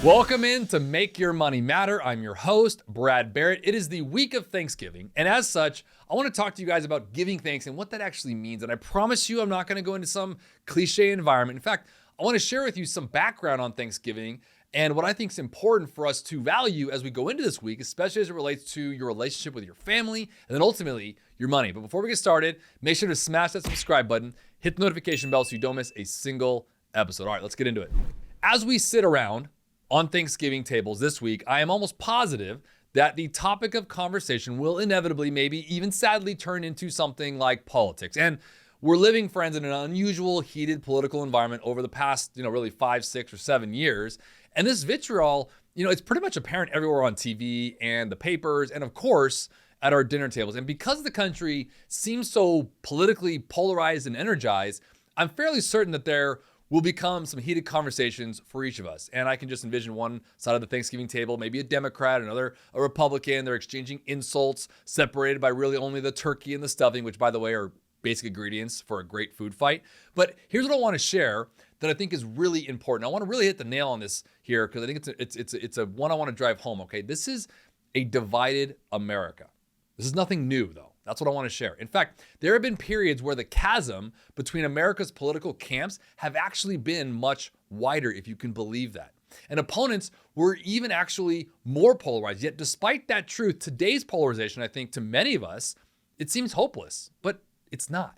Welcome in to Make Your Money Matter. I'm your host, Barrett. It is the week of Thanksgiving, and as such, I want to talk to you guys about giving thanks and what that actually means. And I promise you, I'm not going to go into some cliche environment. In fact, I want to share with you some background on Thanksgiving and what I think is important for us to value as we go into this week, especially as it relates to your relationship with your family and then ultimately your money. But before we get started, make sure to smash that subscribe button, hit the notification bell so you don't miss a single episode. All right, let's get into it. As we sit around on Thanksgiving tables this week, I am almost positive that the topic of conversation will inevitably, maybe even sadly, turn into something like politics. And we're living, friends, in an unusual, heated political environment over the past, really 5, 6, or 7 years. And this vitriol, it's pretty much apparent everywhere on TV and the papers, and of course, at our dinner tables. And because the country seems so politically polarized and energized, I'm fairly certain that there will become some heated conversations for each of us. And I can just envision one side of the Thanksgiving table, maybe a Democrat, another a Republican. They're exchanging insults separated by really only the turkey and the stuffing, which, by the way, are basic ingredients for a great food fight. But here's what I want to share that I think is really important. I want to really hit the nail on this here because I think it's a one I want to drive home, okay? This is a divided America. This is nothing new, though. That's what I want to share. In fact, there have been periods where the chasm between America's political camps have actually been much wider, if you can believe that. And opponents were even actually more polarized. Yet despite that truth, today's polarization, I think to many of us, it seems hopeless, but it's not.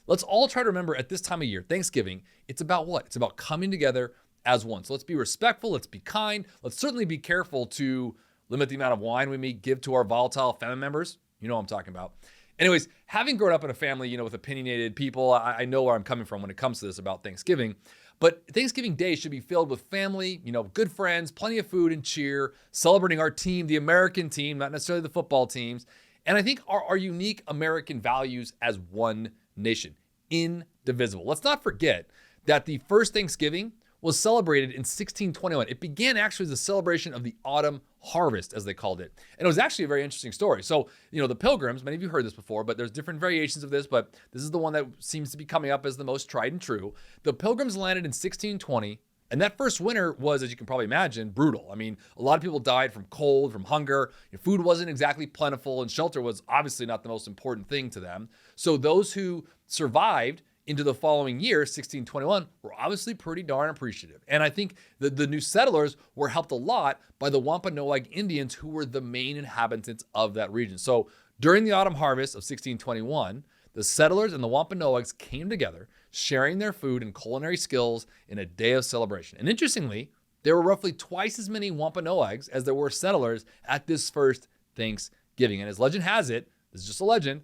Let's all try to remember at this time of year, Thanksgiving, it's about what? It's about coming together as one. So let's be respectful. Let's be kind. Let's certainly be careful to limit the amount of wine we may give to our volatile family members. You know what I'm talking about. Anyways, having grown up in a family, with opinionated people, I know where I'm coming from when it comes to this about Thanksgiving. But Thanksgiving Day should be filled with family, good friends, plenty of food and cheer, celebrating our team, the American team, not necessarily the football teams. And I think our unique American values as one nation, indivisible. Let's not forget that the first Thanksgiving was celebrated in 1621. It began actually as a celebration of the autumn harvest, as they called it. And it was actually a very interesting story. So, the Pilgrims, many of you heard this before, but there's different variations of this, but this is the one that seems to be coming up as the most tried and true. The Pilgrims landed in 1620, and that first winter was, as you can probably imagine, brutal. I mean, a lot of people died from cold, from hunger. Food wasn't exactly plentiful, and shelter was obviously not the most important thing to them. So those who survived into the following year, 1621, were obviously pretty darn appreciative. And I think that the new settlers were helped a lot by the Wampanoag Indians, who were the main inhabitants of that region. So during the autumn harvest of 1621, the settlers and the Wampanoags came together, sharing their food and culinary skills in a day of celebration. And interestingly, there were roughly twice as many Wampanoags as there were settlers at this first Thanksgiving. And as legend has it, this is just a legend,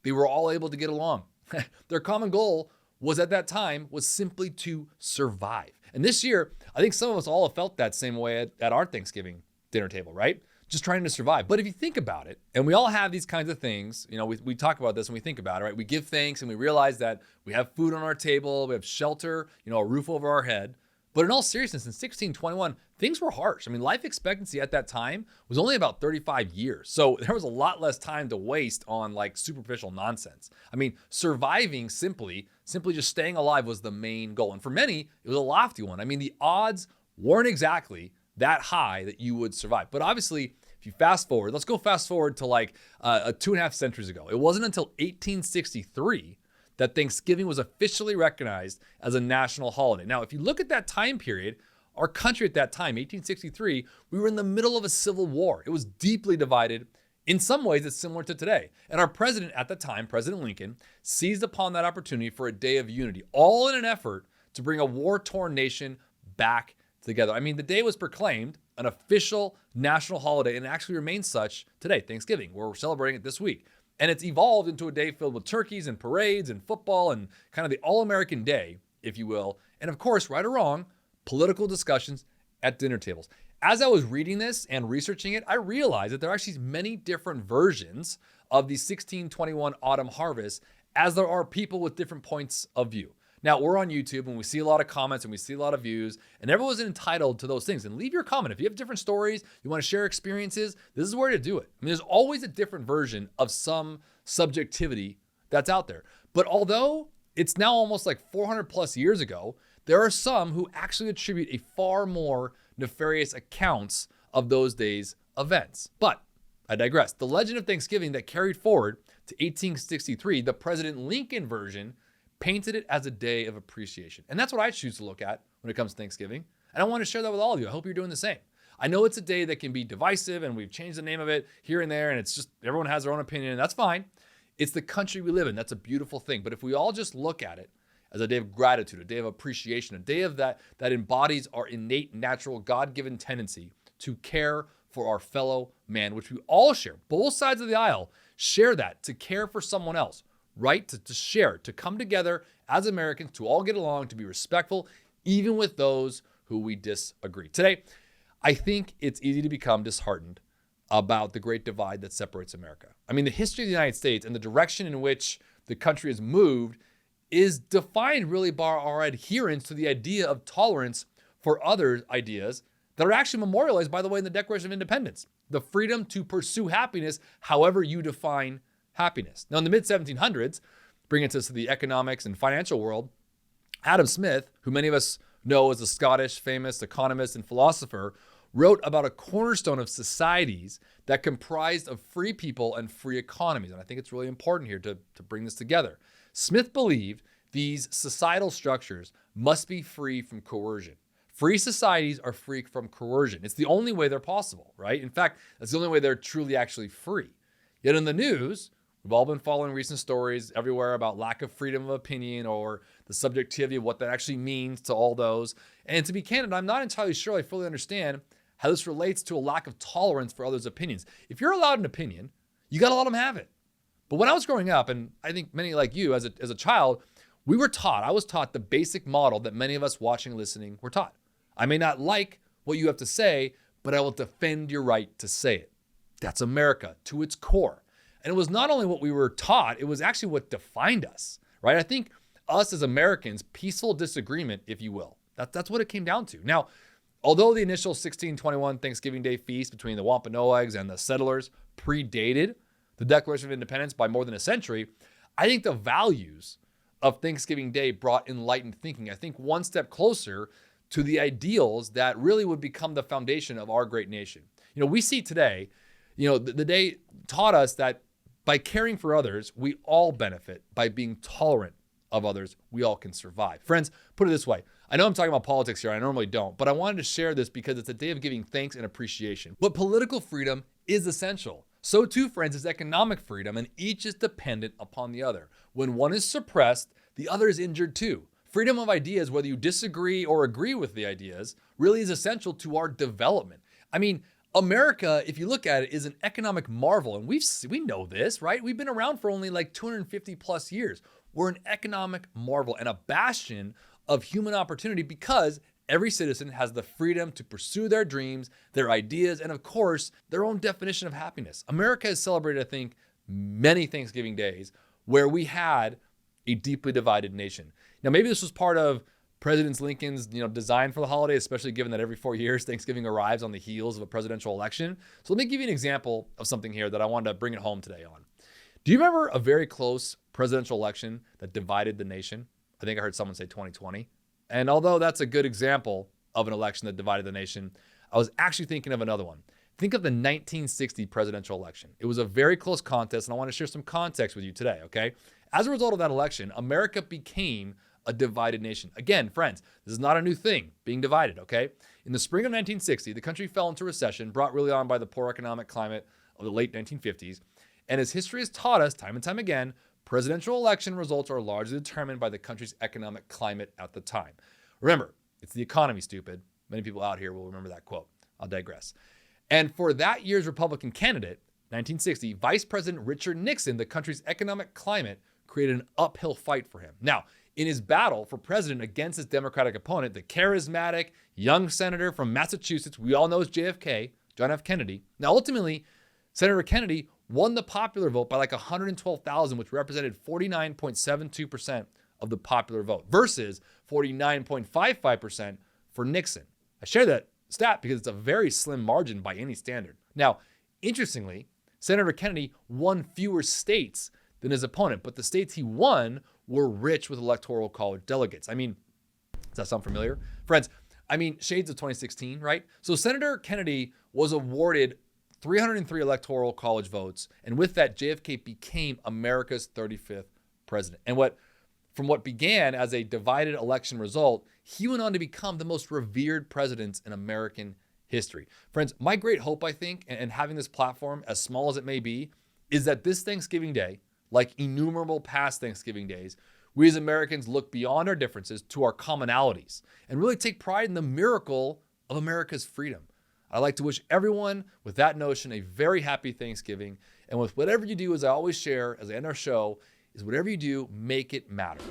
they were all able to get along. Their common goal was at that time was simply to survive. And this year, I think some of us all have felt that same way at our Thanksgiving dinner table, right? Just trying to survive. But if you think about it, and we all have these kinds of things, we talk about this and we think about it, right? We give thanks and we realize that we have food on our table, we have shelter, a roof over our head. But in all seriousness, in 1621, things were harsh. I mean, life expectancy at that time was only about 35 years. So there was a lot less time to waste on like superficial nonsense. I mean, surviving simply just staying alive was the main goal. And for many, it was a lofty one. I mean, the odds weren't exactly that high that you would survive. But obviously, if you fast forward, let's go fast forward to like 2.5 centuries ago. It wasn't until 1863 that Thanksgiving was officially recognized as a national holiday. Now, if you look at that time period, our country at that time, 1863, we were in the middle of a civil war. It was deeply divided. In some ways, it's similar to today. And our president at the time, President Lincoln, seized upon that opportunity for a day of unity, all in an effort to bring a war-torn nation back together. I mean, the day was proclaimed an official national holiday and it actually remains such today, Thanksgiving, where we're celebrating it this week. And it's evolved into a day filled with turkeys and parades and football and kind of the all-American day, if you will. And of course, right or wrong, political discussions at dinner tables. As I was reading this and researching it, I realized that there are actually many different versions of the 1621 autumn harvest, as there are people with different points of view. Now, we're on YouTube and we see a lot of comments and we see a lot of views, and everyone's entitled to those things. And leave your comment. If you have different stories, you want to share experiences, this is where to do it. I mean, there's always a different version of some subjectivity that's out there. But although it's now almost like 400 plus years ago, there are some who actually attribute a far more nefarious accounts of those days' events. But I digress. The legend of Thanksgiving that carried forward to 1863, the President Lincoln version, painted it as a day of appreciation. And that's what I choose to look at when it comes to Thanksgiving. And I want to share that with all of you. I hope you're doing the same. I know it's a day that can be divisive and we've changed the name of it here and there, and it's just everyone has their own opinion, and that's fine. It's the country we live in. That's a beautiful thing. But if we all just look at it as a day of gratitude, a day of appreciation, a day of that embodies our innate, natural, God-given tendency to care for our fellow man, which we all share, both sides of the aisle share that, to care for someone else, right? To share, to come together as Americans, to all get along, to be respectful, even with those who we disagree. Today, I think it's easy to become disheartened about the great divide that separates America. I mean, the history of the United States and the direction in which the country has moved is defined really by our adherence to the idea of tolerance for other ideas that are actually memorialized, by the way, in the Declaration of Independence. The freedom to pursue happiness however you define happiness. Now, in the mid-1700s, bringing us to the economics and financial world, Adam Smith, who many of us know as a Scottish famous economist and philosopher, wrote about a cornerstone of societies that comprised of free people and free economies. And I think it's really important here to bring this together. Smith believed these societal structures must be free from coercion. Free societies are free from coercion. It's the only way they're possible, right? In fact, that's the only way they're truly actually free. Yet in the news, we've all been following recent stories everywhere about lack of freedom of opinion or the subjectivity of what that actually means to all those. And to be candid, I'm not entirely sure I fully understand how this relates to a lack of tolerance for others' opinions. If you're allowed an opinion, you got to let them have it. But when I was growing up, and I think many like you as a child, I was taught the basic model that many of us watching and listening were taught. I may not like what you have to say, but I will defend your right to say it. That's America to its core. And it was not only what we were taught, it was actually what defined us, right? I think us as Americans, peaceful disagreement, if you will, that's what it came down to. Now, although the initial 1621 Thanksgiving Day feast between the Wampanoags and the settlers predated the Declaration of Independence by more than a century, I think the values of Thanksgiving Day brought enlightened thinking, I think one step closer to the ideals that really would become the foundation of our great nation. You know, we see today, the day taught us that by caring for others, we all benefit. By being tolerant of others, we all can survive. Friends, put it this way. I know I'm talking about politics here. I normally don't, but I wanted to share this because it's a day of giving thanks and appreciation. But political freedom is essential. So too, friends, is economic freedom, and each is dependent upon the other. When one is suppressed, the other is injured too. Freedom of ideas, whether you disagree or agree with the ideas, really is essential to our development. I mean, America, if you look at it, is an economic marvel. And we know this, right? We've been around for only like 250 plus years. We're an economic marvel and a bastion of human opportunity because every citizen has the freedom to pursue their dreams, their ideas, and of course, their own definition of happiness. America has celebrated, I think, many Thanksgiving days where we had a deeply divided nation. Now, maybe this was part of President Lincoln's design for the holiday, especially given that every 4 years Thanksgiving arrives on the heels of a presidential election. So let me give you an example of something here that I wanted to bring it home today on. Do you remember a very close presidential election that divided the nation? I think I heard someone say 2020. And although that's a good example of an election that divided the nation, I was actually thinking of another one. Think of the 1960 presidential election. It was a very close contest, and I want to share some context with you today, okay? As a result of that election, America became a divided nation. Again, friends, this is not a new thing, being divided, okay? In the spring of 1960, the country fell into recession, brought really on by the poor economic climate of the late 1950s. And as history has taught us time and time again, presidential election results are largely determined by the country's economic climate at the time. Remember, it's the economy, stupid. Many people out here will remember that quote. I'll digress. And for that year's Republican candidate, 1960, Vice President Richard Nixon, the country's economic climate created an uphill fight for him. Now, in his battle for president against his Democratic opponent, the charismatic young senator from Massachusetts, we all know as JFK, John F. Kennedy. Now, ultimately, Senator Kennedy won the popular vote by like 112,000, which represented 49.72% of the popular vote versus 49.55% for Nixon. I share that stat because it's a very slim margin by any standard. Now, interestingly, Senator Kennedy won fewer states than his opponent, but the states he won were rich with electoral college delegates. I mean, does that sound familiar? Friends, I mean, shades of 2016, right? So Senator Kennedy was awarded 303 electoral college votes. And with that, JFK became America's 35th president. And from what began as a divided election result, he went on to become the most revered president in American history. Friends, my great hope, I think, and having this platform, as small as it may be, is that this Thanksgiving Day, like innumerable past Thanksgiving days, we as Americans look beyond our differences to our commonalities and really take pride in the miracle of America's freedom. I'd like to wish everyone with that notion a very happy Thanksgiving. And with whatever you do, as I always share, as I end our show, is whatever you do, make it matter.